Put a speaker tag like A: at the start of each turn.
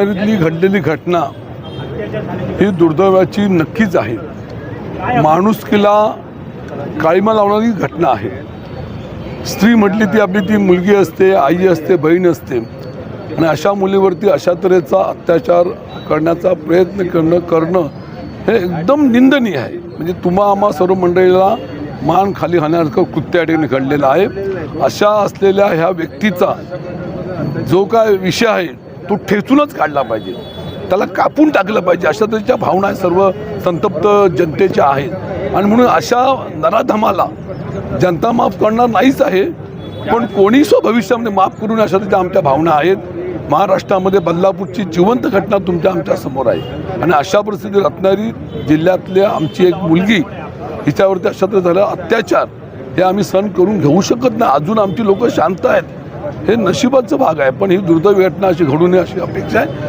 A: रत्नागिरीतली घडलेली घटना ही दुर्दैवाची नक्कीच आहे. माणुसकीला काळीमा लावणारी घटना आहे. स्त्री म्हटली ती आपली ती मुलगी असते, आई असते, बहीण असते आणि अशा मुलीवरती अशा तऱ्हेचा अत्याचार करण्याचा प्रयत्न करणं हे एकदम निंदनीय आहे. म्हणजे तुम्हा आम्हा सर्व मंडळीला मान खाली घालण्यासारखं कृत्य या ठिकाणी घडलेलं आहे. अशा असलेल्या ह्या व्यक्तीचा जो काय विषय आहे तो ठेचूनच काढला पाहिजे, त्याला कापून टाकलं पाहिजे, अशा तऱ्हेच्या भावना सर्व संतप्त जनतेच्या आहेत. आणि म्हणून अशा नराधमाला जनता माफ करणार नाहीच आहे, पण कोणी भविष्यामध्ये माफ करून अशा तऱ्हेच्या आमच्या भावना आहेत. महाराष्ट्रामध्ये बदलापूरची जिवंत घटना आमच्या समोर आहे आणि अशा परिस्थितीत रत्नागिरी जिल्ह्यातल्या आमची एक मुलगी हिच्यावरती अशा तऱ्हे झालं अत्याचार हे आम्ही सहन करून घेऊ शकत नाही. अजून आमची लोक शांत आहेत, हे नशिबाचा भाग आहे, पण ही दुर्दैवी घटना अशी घडू नये अशी अपेक्षा आहे.